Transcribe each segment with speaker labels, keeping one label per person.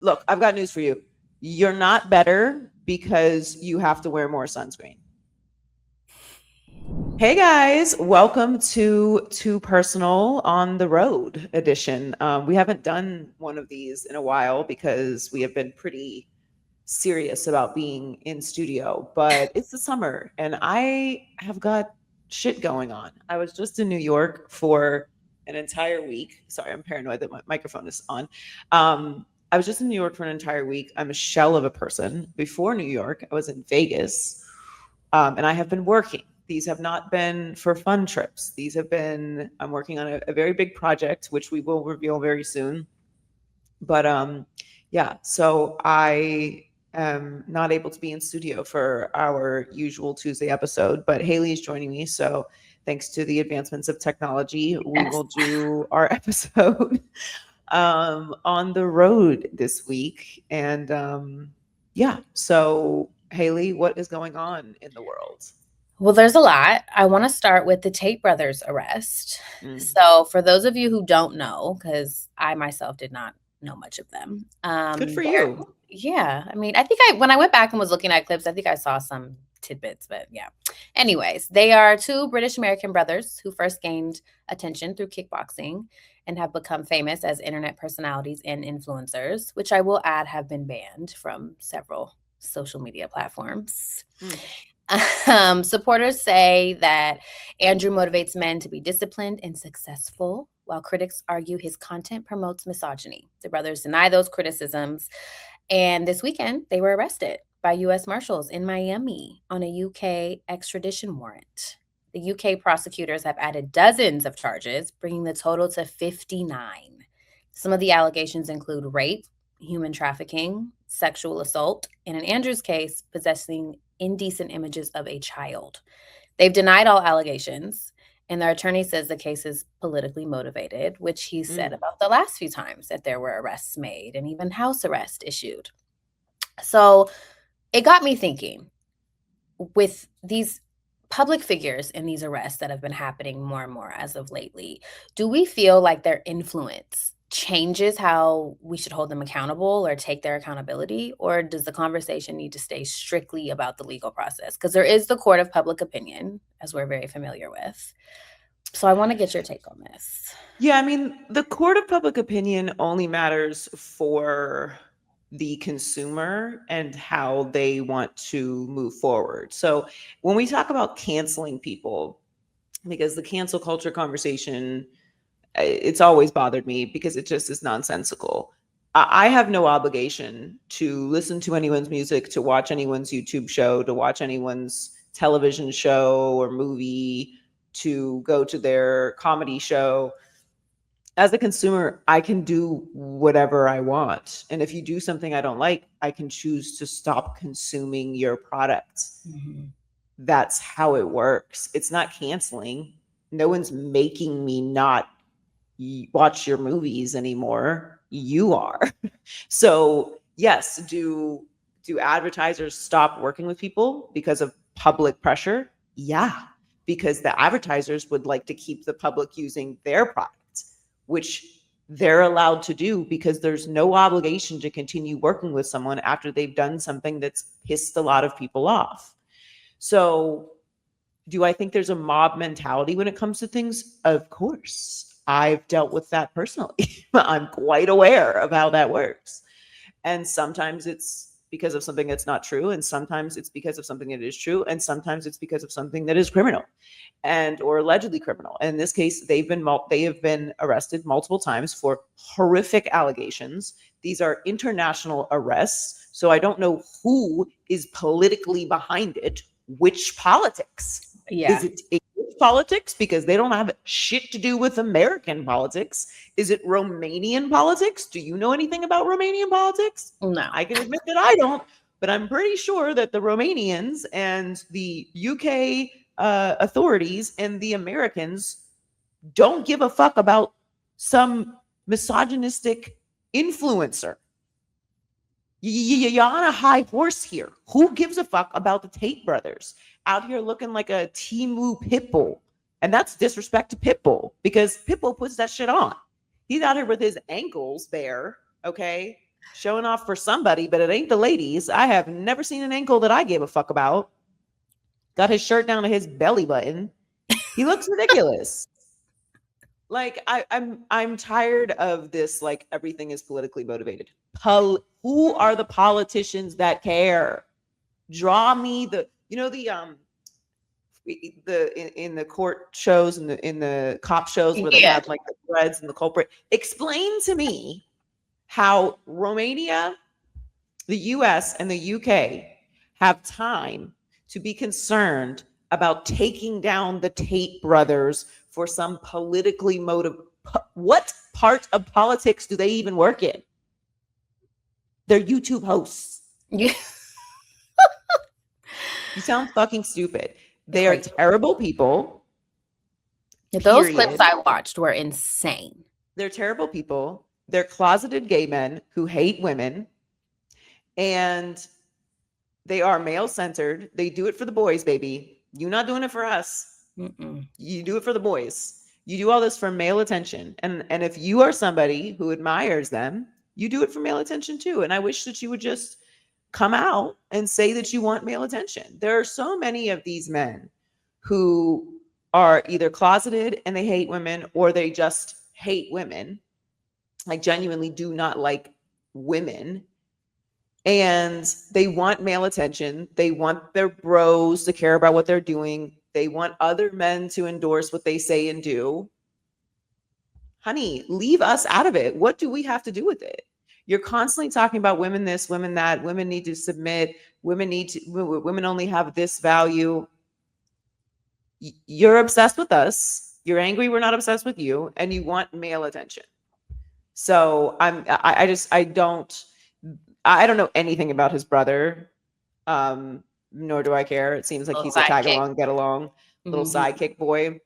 Speaker 1: Look, I've got news for you. You're not better because you have to wear more sunscreen. Hey guys, welcome to Too Personal on the Road edition. We haven't done one of these in a while because we have been pretty serious about being in studio, but it's the summer and I have got shit going on. I was just in New York for an entire week. Sorry, I'm paranoid that my microphone is on. I was just in New York for an entire week. I'm a shell of a person. Before New York, I was in Vegas, and I have been working. These have not been for fun trips. These have been, I'm working on a very big project, which we will reveal very soon. But yeah, so I am not able to be in studio for our usual Tuesday episode, but Haley is joining me. So thanks to the advancements of technology, we
Speaker 2: Yes.
Speaker 1: will do our episode on the road this week. And yeah, so Haley, what is going on in the world?
Speaker 2: Well, there's a lot. I want to start with the Tate brothers' arrest.
Speaker 1: Mm.
Speaker 2: So, for those of you who don't know, because I myself did not know much of them,
Speaker 1: Good for you.
Speaker 2: yeah, I mean, I think when I went back and was looking at clips, I think I saw some tidbits, but yeah. Anyways, they are two British American brothers who first gained attention through kickboxing and have become famous as internet personalities and influencers, which I will add have been banned from several social media platforms.
Speaker 1: Mm.
Speaker 2: Supporters say that Andrew motivates men to be disciplined and successful, while critics argue his content promotes misogyny. The brothers deny those criticisms, and this weekend they were arrested by U.S. Marshals in Miami on a UK extradition warrant. The UK prosecutors have added dozens of charges, bringing the total to 59. Some of the allegations include rape, human trafficking, sexual assault, and in Andrew's case, possessing indecent images of a child. They've denied all allegations, and their attorney says the case is politically motivated, which he said about the last few times that there were arrests made and even house arrest issued. So it got me thinking, with these public figures in these arrests that have been happening more and more as of lately, do we feel like their influence changes how we should hold them accountable or take their accountability? Or does the conversation need to stay strictly about the legal process? Because there is the court of public opinion, as we're very familiar with. So I want to get your take on this.
Speaker 1: Yeah, I mean, the court of public opinion only matters for the consumer and how they want to move forward. So when we talk about canceling people, because the cancel culture conversation, it's always bothered me because it just is nonsensical. I have no obligation to listen to anyone's music, to watch anyone's YouTube show, to watch anyone's television show or movie, to go to their comedy show. As a consumer, I can do whatever I want. And if you do something I don't like, I can choose to stop consuming your products.
Speaker 2: Mm-hmm.
Speaker 1: That's how it works. It's not canceling. No one's making me not watch your movies anymore. You are. So yes, do advertisers stop working with people because of public pressure? Yeah, because the advertisers would like to keep the public using their products, which they're allowed to do because there's no obligation to continue working with someone after they've done something that's pissed a lot of people off. So do I think there's a mob mentality when it comes to things? Of course. I've dealt with that personally. I'm quite aware of how that works. And sometimes it's because of something that's not true, and sometimes it's because of something that is true, and sometimes it's because of something that is criminal and or allegedly criminal. And in this case, they have been arrested multiple times for horrific allegations. These are international arrests, so I don't know who is politically behind it. Which politics?
Speaker 2: Yeah.
Speaker 1: Is it English politics because they don't have shit to do with American politics? Is it Romanian politics? Do you know anything about Romanian politics?
Speaker 2: No.
Speaker 1: I can admit that I don't, but I'm pretty sure that the Romanians and the UK authorities and the Americans don't give a fuck about some misogynistic influencer. You're on a high horse here. Who gives a fuck about the Tate brothers out here looking like a Temu Pitbull? And that's disrespect to Pitbull because Pitbull puts that shit on. He's out here with his ankles bare, okay? showing off for somebody, but it ain't the ladies. I have never seen an ankle that I gave a fuck about. Got his shirt down to his belly button. He looks ridiculous. Like I'm tired of this. Like everything is politically motivated. Who are the politicians that care? Draw me the in the court shows and in the cop shows where they have like the threads and the culprit. Explain to me how Romania, the US, and the UK have time to be concerned about taking down the Tate brothers for some politically motivated. What part of politics do they even work in? They're YouTube hosts.
Speaker 2: Yeah.
Speaker 1: You sound fucking stupid. They are terrible people.
Speaker 2: Those clips I watched were insane.
Speaker 1: They're terrible people. They're closeted gay men who hate women. And they are male-centered. They do it for the boys, baby. You're not doing it for us.
Speaker 2: Mm-mm.
Speaker 1: You do it for the boys. You do all this for male attention. And if you are somebody who admires them, you do it for male attention too. And I wish that you would just come out and say that you want male attention. There are so many of these men who are either closeted and they hate women, or they just hate women, like genuinely do not like women. And they want male attention. They want their bros to care about what they're doing. They want other men to endorse what they say and do. Honey, leave us out of it. What do we have to do with it? You're constantly talking about women this, women that, women need to submit, women only have this value. You're obsessed with us. You're angry we're not obsessed with you, and you want male attention. So I don't know anything about his brother. Nor do I care. It seems like he's a tag along, get along, little sidekick boy.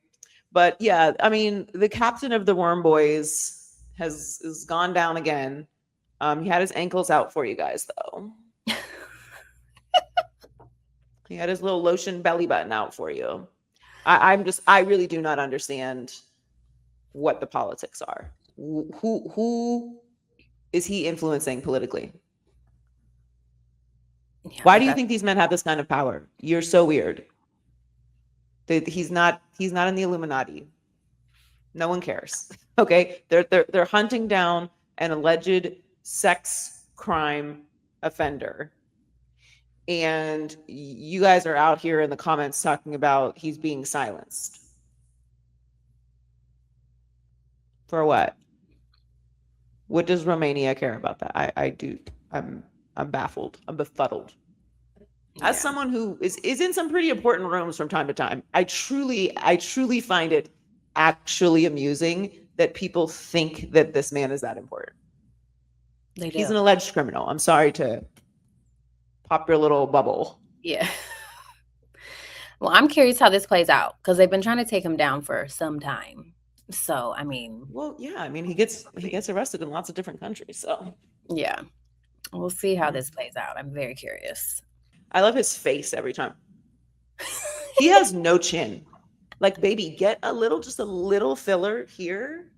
Speaker 1: But yeah, I mean, the captain of the Worm Boys has gone down again. He had his ankles out for you guys, though. He had his little lotion belly button out for you. I really do not understand what the politics are. Who is he influencing politically? Yeah, why do you think these men have this kind of power? You're so weird. He's not in the Illuminati. No one cares. Okay, they're hunting down an alleged sex crime offender, and you guys are out here in the comments talking about he's being silenced. For what? What does Romania care about that? I'm baffled. I'm befuddled. As someone who is in some pretty important rooms from time to time, I truly find it actually amusing that people think that this man is that important. He's an alleged criminal. I'm sorry to pop your little bubble.
Speaker 2: Yeah. Well, I'm curious how this plays out, because they've been trying to take him down for some time. So, I mean.
Speaker 1: Well, yeah. I mean, he gets arrested in lots of different countries. So.
Speaker 2: Yeah. We'll see how this plays out. I'm very curious.
Speaker 1: I love his face every time. He has no chin. Like, baby, get just a little filler here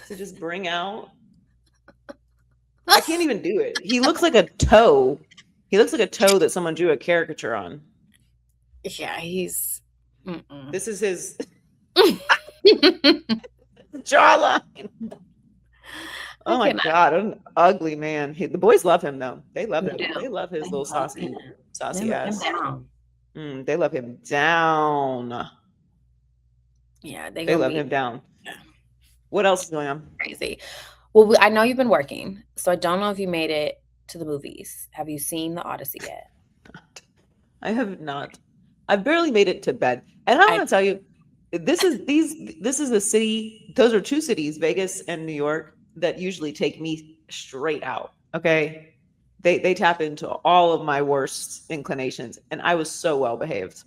Speaker 1: to just bring out. I can't even do it. He looks like a toe. He looks like a toe that someone drew a caricature on.
Speaker 2: Yeah, he's.
Speaker 1: This is his jawline. Oh my God, an ugly man. The boys love him though. They love him. They love his little saucy ass. They love him down.
Speaker 2: Yeah,
Speaker 1: they love him down. Yeah. What else is going on?
Speaker 2: Crazy. Well, I know you've been working, so I don't know if you made it to the movies. Have you seen the Odyssey yet?
Speaker 1: I have not. I've barely made it to bed. And I want to tell you, this is a city. Those are two cities, Vegas and New York, that usually take me straight out. Okay. They tap into all of my worst inclinations. And I was so well behaved.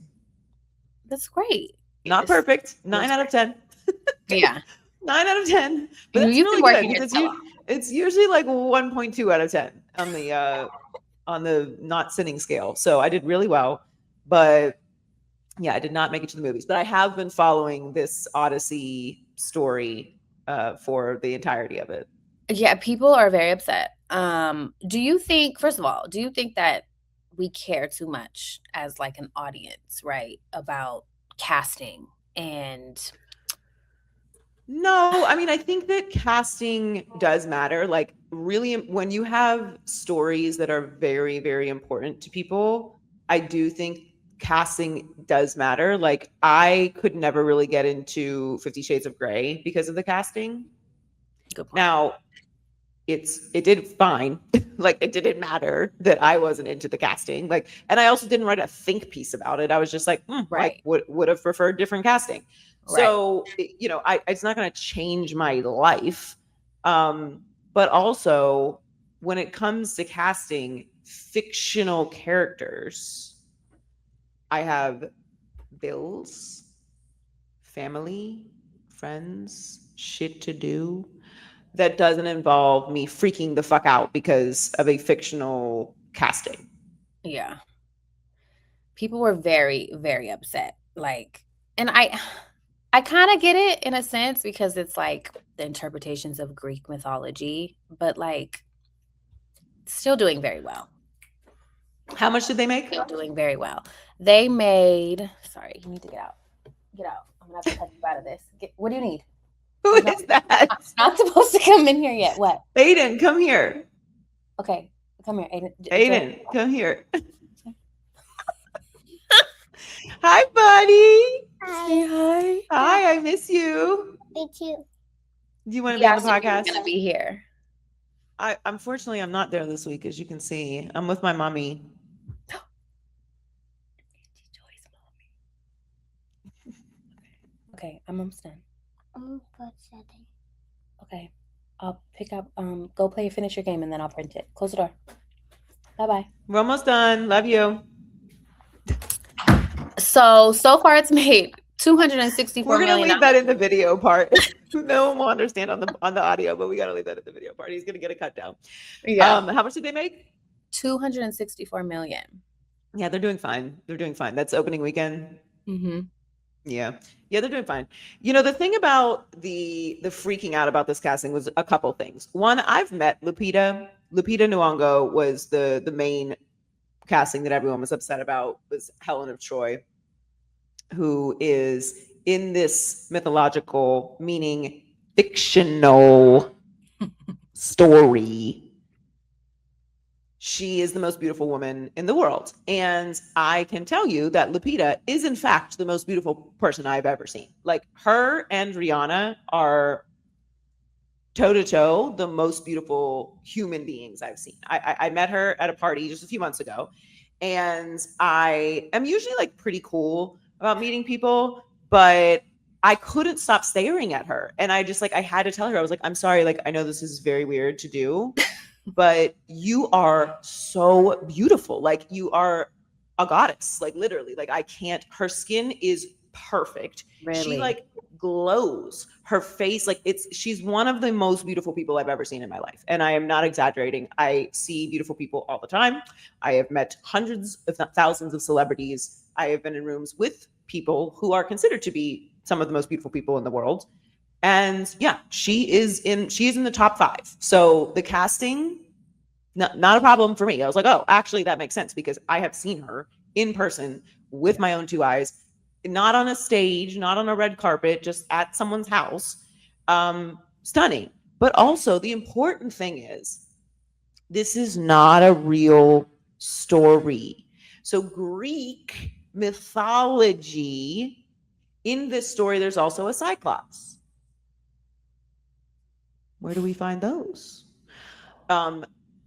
Speaker 2: That's great.
Speaker 1: Not perfect. 9 out of 10.
Speaker 2: Yeah.
Speaker 1: 9 out of 10. But that's really good, because it's usually like 1.2 out of 10 on the not sinning scale. So I did really well. But yeah, I did not make it to the movies. But I have been following this Odyssey story for the entirety of it.
Speaker 2: Yeah, people are very upset. Do you think, first of all, do you think that we care too much as like an audience, right, about casting and
Speaker 1: No, I mean, I think that casting does matter. Like, really, when you have stories that are very, very important to people, I do think casting does matter. Like, I could never really get into 50 Shades of Grey because of the casting.
Speaker 2: good point?
Speaker 1: Now, it did fine. Like, it didn't matter that I wasn't into the casting. Like, and I also didn't write a think piece about it. I was just like, like,
Speaker 2: Right,
Speaker 1: would have preferred different casting.
Speaker 2: right.
Speaker 1: So, it's not going to change my life. But also, when it comes to casting fictional characters, I have bills, family, friends, shit to do that doesn't involve me freaking the fuck out because of a fictional casting.
Speaker 2: Yeah. People were very, very upset. Like, and I kind of get it in a sense because it's like the interpretations of Greek mythology, but like still doing very well.
Speaker 1: How much did they make?
Speaker 2: Still doing very well. They made, sorry, you need to get out. Get out. I'm gonna have to cut you out of this. What do you need?
Speaker 1: Who
Speaker 2: I'm
Speaker 1: is that?
Speaker 2: not supposed to come in here yet. What?
Speaker 1: Aden, come here.
Speaker 2: Okay, come here, Aden.
Speaker 1: Aden, come here. Hi, buddy.
Speaker 2: Say hi.
Speaker 1: Hi, I miss you.
Speaker 3: Me too.
Speaker 1: Do you want to
Speaker 2: Yeah,
Speaker 1: be on
Speaker 2: so
Speaker 1: the
Speaker 2: you're
Speaker 1: podcast?
Speaker 2: gonna be here.
Speaker 1: Unfortunately, I'm not there this week, as you can see. I'm with my mommy.
Speaker 2: Okay, I'm almost done.
Speaker 3: Put setting.
Speaker 2: Okay, I'll pick up. Go play, finish your game, and then I'll print it. Close the door. Bye bye.
Speaker 1: We're almost done. Love you.
Speaker 2: So far it's made 264
Speaker 1: We're gonna
Speaker 2: million.
Speaker 1: leave that in the video part. No one will understand on the audio, but we gotta leave that in the video part. He's gonna get a cut down.
Speaker 2: Yeah.
Speaker 1: How much did they make?
Speaker 2: 264 million.
Speaker 1: Yeah, they're doing fine. They're doing fine. That's opening weekend.
Speaker 2: Mm-hmm.
Speaker 1: Yeah, they're doing fine. The thing about the freaking out about this casting was a couple things. One, I've met Lupita. Lupita Nyong'o was the main casting that everyone was upset about. Was Helen of Troy, who is in this mythological, meaning fictional story. She is the most beautiful woman in the world. And I can tell you that Lupita is, in fact, the most beautiful person I've ever seen. Like, her and Rihanna are toe-to-toe the most beautiful human beings I've seen. I met her at a party just a few months ago. And I am usually like pretty cool about meeting people, but I couldn't stop staring at her. And I just I had to tell her, I was like, I'm sorry, like, I know this is very weird to do, but you are so beautiful. Like, you are a goddess, like, literally. Like, I can't, her skin is perfect.
Speaker 2: Really?
Speaker 1: She like glows. Her face, like, she's one of the most beautiful people I've ever seen in my life. And I am not exaggerating. I see beautiful people all the time. I have met hundreds, if not thousands, of celebrities. I have been in rooms with people who are considered to be some of the most beautiful people in the world. And yeah, she is in the top 5. So the casting, not a problem for me. I was like, oh, actually, that makes sense because I have seen her in person with my own 2 eyes, not on a stage, not on a red carpet, just at someone's house. Stunning. But also, the important thing is, this is not a real story. So Greek mythology, in this story, there's also a Cyclops. Where do we find those?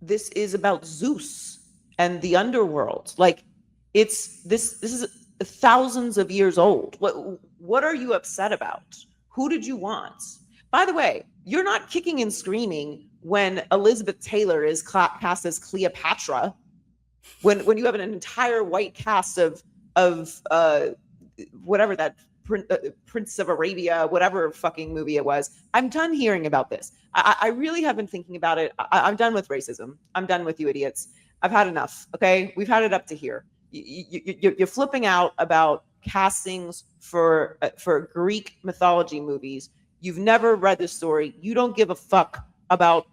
Speaker 1: This is about Zeus and the underworld. Like, this is thousands of years old. What are you upset about? Who did you want? By the way, you're not kicking and screaming when Elizabeth Taylor is cast as Cleopatra, when you have an entire white cast of whatever that Prince of Arabia, whatever fucking movie it was. I'm done hearing about this. I really have been thinking about it. I'm done with racism. I'm done with you idiots. I've had enough. Okay, we've had it up to here. You're flipping out about castings for Greek mythology movies. You've never read the story. You don't give a fuck about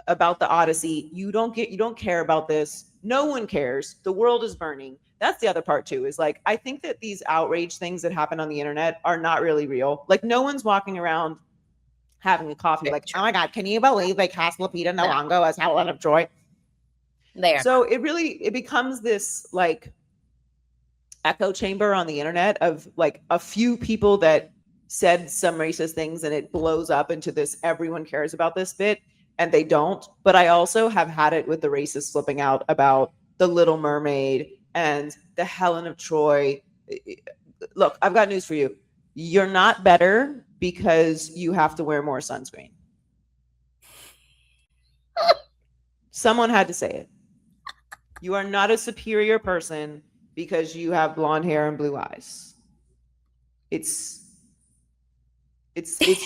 Speaker 1: about the Odyssey. You don't care about this. No one cares. The world is burning. That's the other part too, is like, I think that these outrage things that happen on the internet are not really real. Like, no one's walking around having a coffee like, oh my God, can you believe they cast Lupita Nyong'o as Helen of Troy? So it becomes this like echo chamber on the internet of like a few people that said some racist things, and it blows up into this everyone cares about this bit, and they don't. But I also have had it with the racists flipping out about the Little Mermaid and the Helen of Troy. Look, I've got news for you. You're not better because you have to wear more sunscreen. Someone had to say it. You are not a superior person because you have blonde hair and blue eyes. It's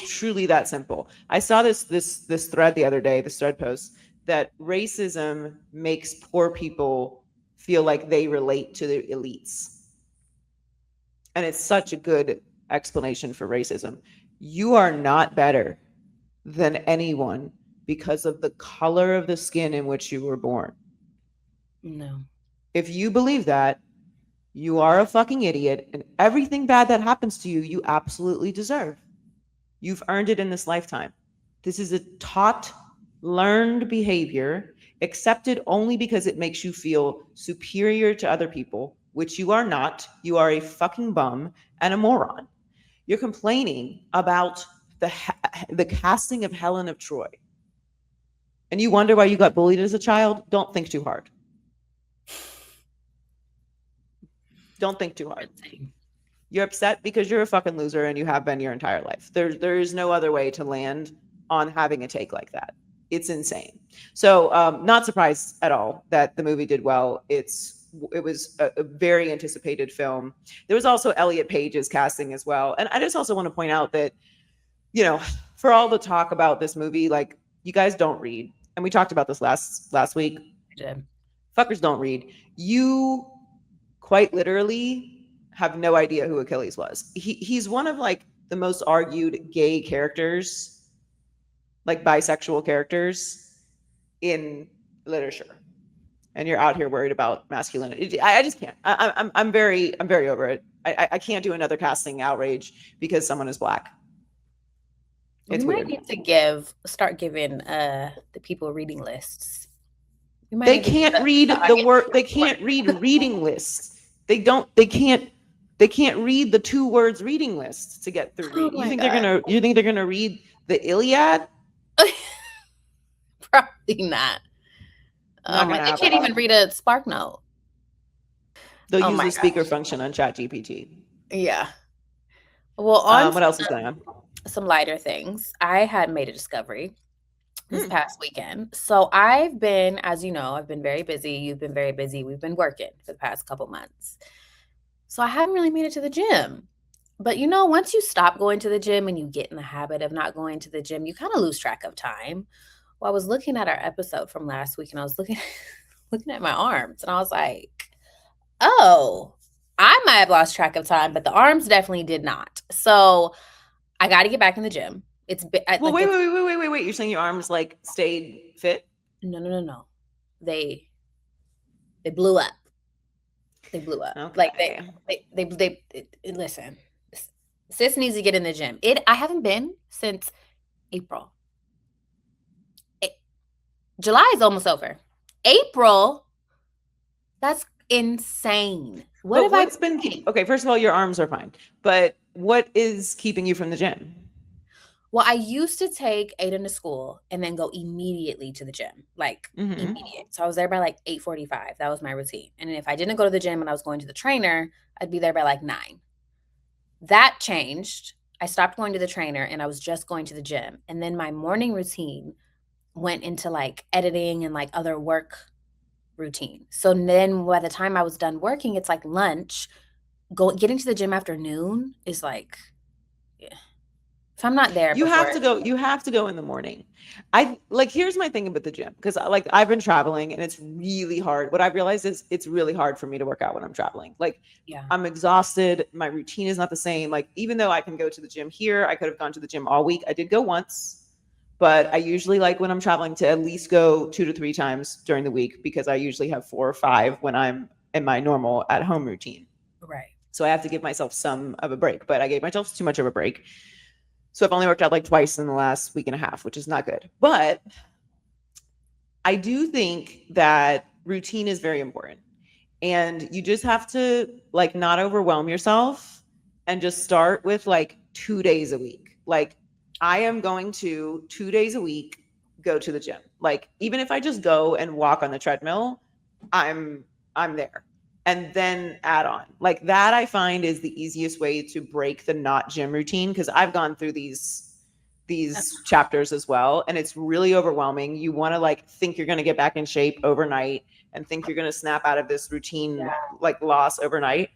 Speaker 1: truly that simple. I saw this thread the other day, this thread post, that racism makes poor people feel like they relate to the elites. And it's such a good explanation for racism. You are not better than anyone because of the color of the skin in which you were born.
Speaker 2: No.
Speaker 1: If you believe that, you are a fucking idiot, and everything bad that happens to you, you absolutely deserve. You've earned it in this lifetime. This is a taught, learned behavior, accepted only because it makes you feel superior to other people, which you are not. You are a fucking bum and a moron. You're complaining about the casting of Helen of Troy, and you wonder why you got bullied as a child? Don't think too hard. Don't think too hard. You're upset because you're a fucking loser, and you have been your entire life. There is no other way to land on having a take like that. It's insane. So not surprised at all that the movie did well. It was a very anticipated film. There was also Elliot Page's casting as well. And I just also want to point out that, you know, for all the talk about this movie, like, you guys don't read. And we talked about this last week.
Speaker 2: Yeah.
Speaker 1: Fuckers don't read. You quite literally have no idea who Achilles was. He's one of like the most argued gay characters, like bisexual characters in literature. And you're out here worried about masculinity. I just can't. I'm very over it. I can't do another casting outrage because someone is black. It's
Speaker 2: we
Speaker 1: weird.
Speaker 2: might need to start giving the people reading lists.
Speaker 1: They can't read the word. They can't read reading lists. They can't read the 2 words reading lists to get through. You think they're gonna read the Iliad?
Speaker 2: Probably not. They can't even read a Spark Note.
Speaker 1: They'll use the speaker function on ChatGPT.
Speaker 2: Yeah. Well, on
Speaker 1: what else is going on?
Speaker 2: Some lighter things. I had made a discovery this past weekend. So I've been, as you know, I've been very busy. You've been very busy. We've been working for the past couple months. So I haven't really made it to the gym. But you know, once you stop going to the gym and you get in the habit of not going to the gym, you kind of lose track of time. Well, I was looking at our episode from last week, and I was looking at my arms, and I was like, oh, I might have lost track of time, but the arms definitely did not. So I got to get back in the gym. It's
Speaker 1: well, wait. You're saying your arms like stayed fit?
Speaker 2: No. They blew up. They blew up. Okay. Like they listen. Sis needs to get in the gym. I haven't been since April. July is almost over. April, that's insane.
Speaker 1: Okay, first of all, your arms are fine. But what is keeping you from the gym?
Speaker 2: Well, I used to take Aden to school and then go immediately to the gym, like immediate. So I was there by like 8:45. That was my routine. And if I didn't go to the gym and I was going to the trainer, I'd be there by like 9. That changed. I stopped going to the trainer and I was just going to the gym. And then my morning routine went into like editing and like other work routine. So then by the time I was done working, it's like lunch. Getting to the gym after noon is like, yeah. If I'm not there,
Speaker 1: you have to go in the morning. Here's my thing about the gym, because like I've been traveling and it's really hard. What I've realized is it's really hard for me to work out when I'm traveling. Like, yeah. I'm exhausted. My routine is not the same. Like, even though I can go to the gym here, I could have gone to the gym all week. I did go once, But I usually like when I'm traveling to at least go 2 to 3 times during the week because I usually have 4 or 5 when I'm in my normal at home routine.
Speaker 2: Right.
Speaker 1: So I have to give myself some of a break, but I gave myself too much of a break. So I've only worked out like twice in the last week and a half, which is not good. But I do think that routine is very important. And you just have to like not overwhelm yourself and just start with like 2 days a week. Like I am going to 2 days a week go to the gym. Like even if I just go and walk on the treadmill, I'm there. And then add on. Like that I find is the easiest way to break the not gym routine because I've gone through these chapters as well and it's really overwhelming. You want to like think you're going to get back in shape overnight and think you're going to snap out of this routine like loss overnight.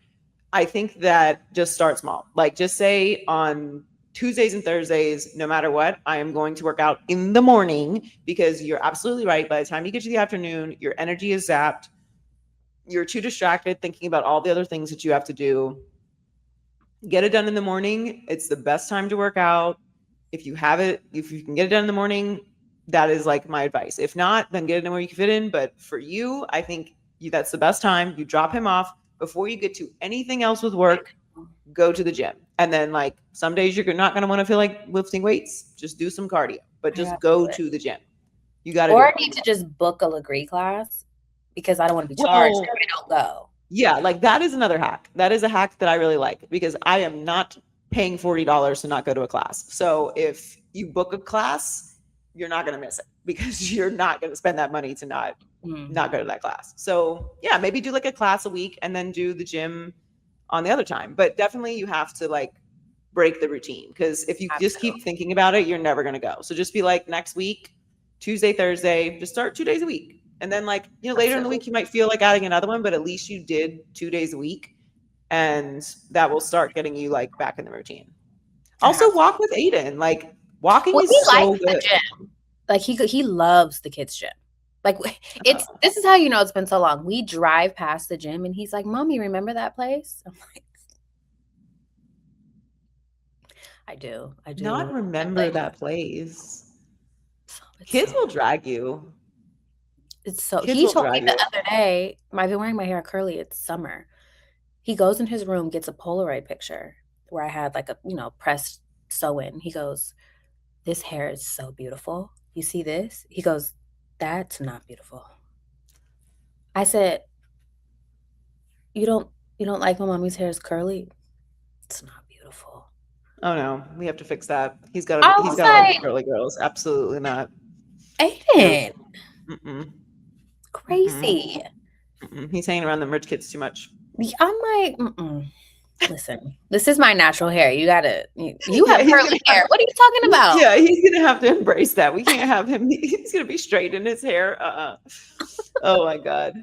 Speaker 1: I think that just start small. Like just say on Tuesdays and Thursdays, no matter what, I am going to work out in the morning because you're absolutely right. By the time you get to the afternoon, your energy is zapped. You're too distracted thinking about all the other things that you have to do. Get it done in the morning. It's the best time to work out. If you can get it done in the morning, that is like my advice. If not, then get it in where you can fit in. But for you, I think that's the best time. You drop him off before you get to anything else with work, go to the gym. And then like some days you're not going to want to feel like lifting weights. Just do some cardio, but just go to the gym. You got to
Speaker 2: Or I need to just book a Legree class because I don't want to be charged if I don't go.
Speaker 1: Yeah, like that is another hack. That is a hack that I really like because I am not paying $40 to not go to a class. So if you book a class, you're not going to miss it because you're not going to spend that money to not go to that class. So yeah, maybe do like a class a week and then do the gym on the other time. But definitely you have to like break the routine because if you just keep thinking about it, you're never going to go. So just be like next week, Tuesday, Thursday, just start 2 days a week. And then like, later in the week, you might feel like adding another one, but at least you did 2 days a week. And that will start getting you like back in the routine. Also walk with Aden. Like walking is so good.
Speaker 2: The gym. Like he loves the kids' gym. Like this is how you know it's been so long. We drive past the gym and he's like, "Mommy, remember that place?" I'm like, I do.
Speaker 1: Not remember that place. Kids will drag you.
Speaker 2: It's so he told me the other day, I've been wearing my hair curly, it's summer. He goes in his room, gets a Polaroid picture where I had like a, pressed sew-in. He goes, "This hair is so beautiful. You see this?" He goes, "That's not beautiful." I said, You don't like my mommy's hair is curly? It's not beautiful.
Speaker 1: Oh no, we have to fix that. He's got like curly girls. Absolutely not.
Speaker 2: Aiden.
Speaker 1: Mm-mm.
Speaker 2: Crazy.
Speaker 1: Mm-mm. He's hanging around them rich kids too much.
Speaker 2: I'm like, listen, this is my natural hair. You have curly hair. What are you talking about?
Speaker 1: Yeah, he's gonna have to embrace that. We can't have him. He's gonna be straight in his hair. Oh my god.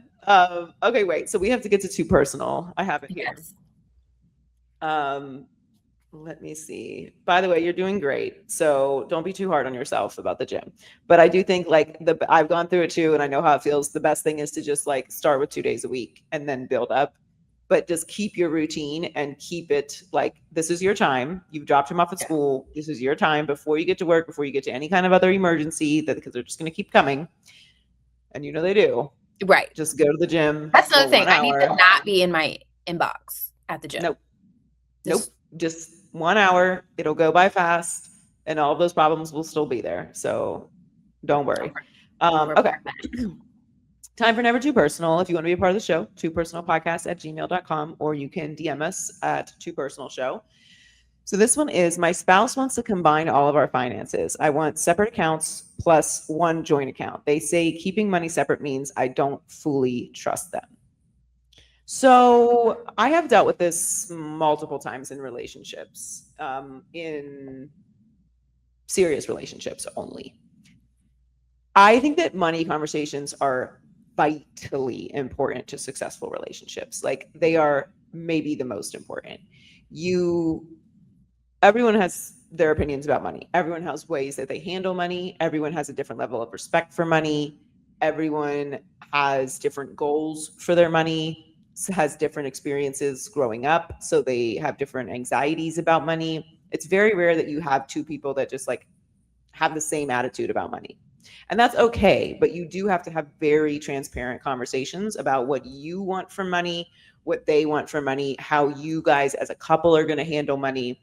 Speaker 1: Okay, wait. So we have to get to too personal. I have it here.
Speaker 2: Yes.
Speaker 1: Let me see. By the way, you're doing great. So don't be too hard on yourself about the gym. But I do think I've gone through it too, and I know how it feels. The best thing is to just like start with 2 days a week and then build up. But just keep your routine and keep it like this is your time. You've dropped him off at school. This is your time before you get to work, before you get to any kind of other emergency because they're just going to keep coming. And they do.
Speaker 2: Right.
Speaker 1: Just go to the gym.
Speaker 2: That's another thing. I need to not be in my inbox at the gym.
Speaker 1: Nope. Just 1 hour. It'll go by fast and all of those problems will still be there. So don't worry. Okay. Time for Never Too Personal. If you want to be a part of the show, twopersonalpodcast@gmail.com, or you can DM us at twopersonalshow. So this one is, my spouse wants to combine all of our finances. I want separate accounts plus one joint account. They say keeping money separate means I don't fully trust them. So I have dealt with this multiple times in relationships, in serious relationships only. I think that money conversations are vitally important to successful relationships. Like they are maybe the most important. Everyone has their opinions about money. Everyone has ways that they handle money. Everyone has a different level of respect for money. Everyone has different goals for their money, has different experiences growing up. So they have different anxieties about money. It's very rare that you have two people that just like have the same attitude about money. And that's okay, but you do have to have very transparent conversations about what you want from money, what they want from money, how you guys as a couple are going to handle money,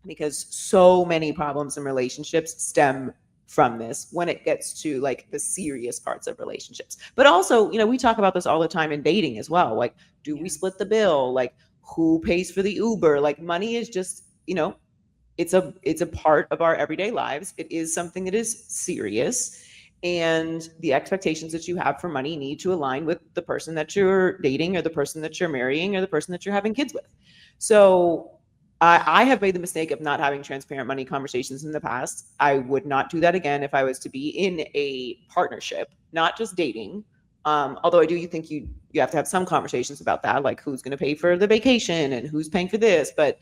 Speaker 1: because so many problems in relationships stem from this when it gets to like the serious parts of relationships. But also, you know, we talk about this all the time in dating as well. Like, do we split the bill? Like, who pays for the Uber? Like, money is just, you know, it's a part of our everyday lives. It is something that is serious, and the expectations that you have for money need to align with the person that you're dating or the person that you're marrying or the person that you're having kids with. So I have made the mistake of not having transparent money conversations in the past. I would not do that again if I was to be in a partnership, not just dating. Although I do think you have to have some conversations about that, like who's going to pay for the vacation and who's paying for this. But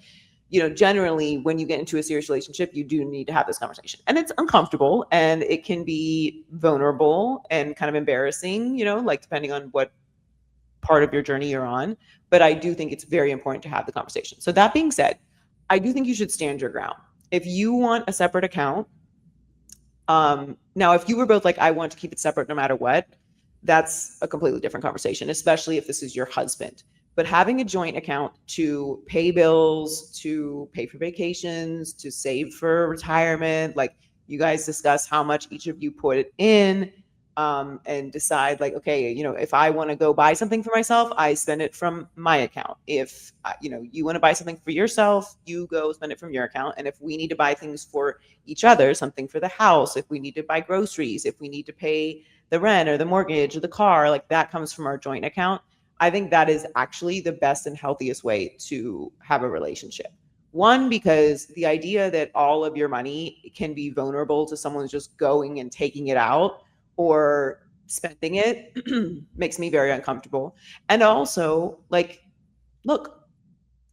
Speaker 1: you know, generally, when you get into a serious relationship, you do need to have this conversation, and it's uncomfortable and it can be vulnerable and kind of embarrassing. You know, like depending on what part of your journey you're on. But I do think it's very important to have the conversation. So that being said, I do think you should stand your ground. If you want a separate account, now if you were both like, I want to keep it separate no matter what, that's a completely different conversation, especially if this is your husband. But having a joint account to pay bills, to pay for vacations, to save for retirement, like you guys discuss how much each of you put in, and decide like, okay, you know, if I want to go buy something for myself, I spend it from my account. If, you know, you want to buy something for yourself, you go spend it from your account. And if we need to buy things for each other, something for the house, if we need to buy groceries, if we need to pay the rent or the mortgage or the car, like that comes from our joint account. I think that is actually the best and healthiest way to have a relationship. One, because the idea that all of your money can be vulnerable to someone just going and taking it out or spending it makes me very uncomfortable. And also, like, look,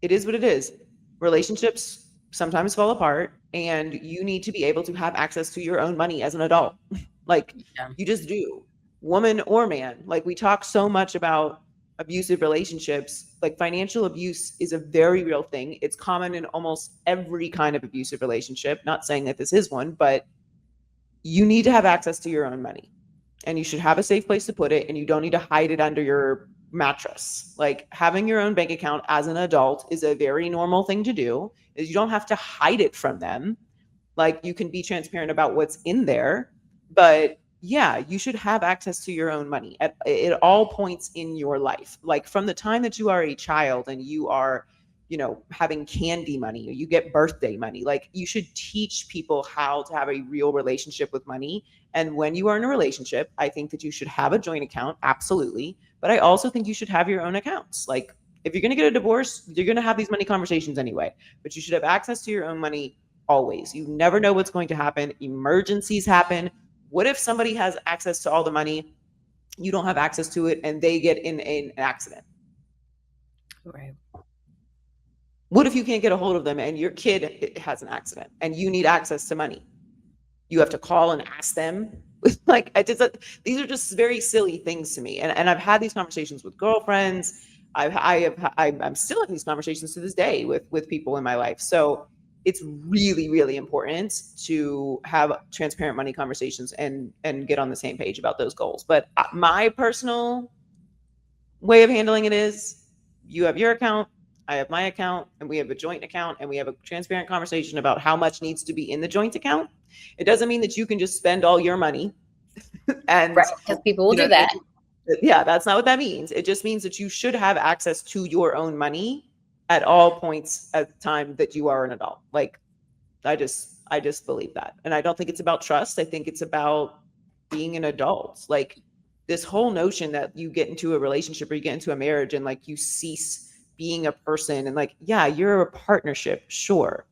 Speaker 1: it is what it is. Relationships sometimes fall apart, and you need to be able to have access to your own money as an adult. Like, you just do, woman or man. Like, we talk so much about abusive relationships. Like, financial abuse is a very real thing. It's common in almost every kind of abusive relationship. Not saying that this is one, but you need to have access to your own money, and you should have a safe place to put it, and you don't need to hide it under your mattress. Like, having your own bank account as an adult is a very normal thing to do. Is you don't have to hide it from them. Like, you can be transparent about what's in there, but yeah, you should have access to your own money at all points in your life. Like, from the time that you are a child and you are, you know, having candy money, or you get birthday money, like, you should teach people how to have a real relationship with money. And when you are in a relationship, I think that you should have a joint account, absolutely. But I also think you should have your own accounts. Like, if you're going to get a divorce, you're going to have these money conversations anyway, but you should have access to your own money always. You never know what's going to happen. Emergencies happen. What if somebody has access to all the money, you don't have access to it, and they get in an accident?
Speaker 2: Right.
Speaker 1: What if you can't get a hold of them and your kid has an accident and you need access to money? You have to call and ask them. Like, these are just very silly things to me. And I've had these conversations with girlfriends. I'm still in these conversations to this day with people in my life. So it's really, really important to have transparent money conversations and get on the same page about those goals. But my personal way of handling it is, you have your account, I have my account, and we have a joint account, and we have a transparent conversation about how much needs to be in the joint account. It doesn't mean that you can just spend all your money. And
Speaker 2: right, because people will do that.
Speaker 1: Yeah, that's not what that means. It just means that you should have access to your own money at all points at the time that you are an adult. Like, I just believe that. And I don't think it's about trust. I think it's about being an adult. Like, this whole notion that you get into a relationship or you get into a marriage and like you cease being a person, and like, yeah, you're a partnership, sure.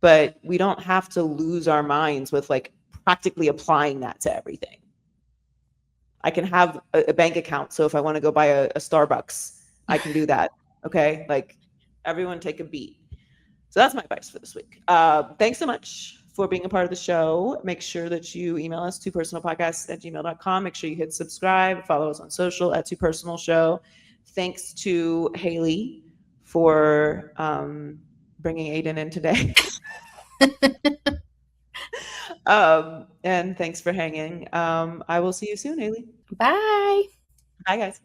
Speaker 1: But we don't have to lose our minds with like practically applying that to everything. I can have a bank account. So if I want to go buy a Starbucks, I can do that. Okay. Like, everyone take a beat. So that's my advice for this week. Thanks so much for being a part of the show. Make sure that you email us twopersonalpodcasts@gmail.com. Make sure you hit subscribe, follow us on social @twopersonalshow. Thanks to Haley for bringing Aden in today. And thanks for hanging. I will see you soon, Haley.
Speaker 2: Bye.
Speaker 1: Bye, guys.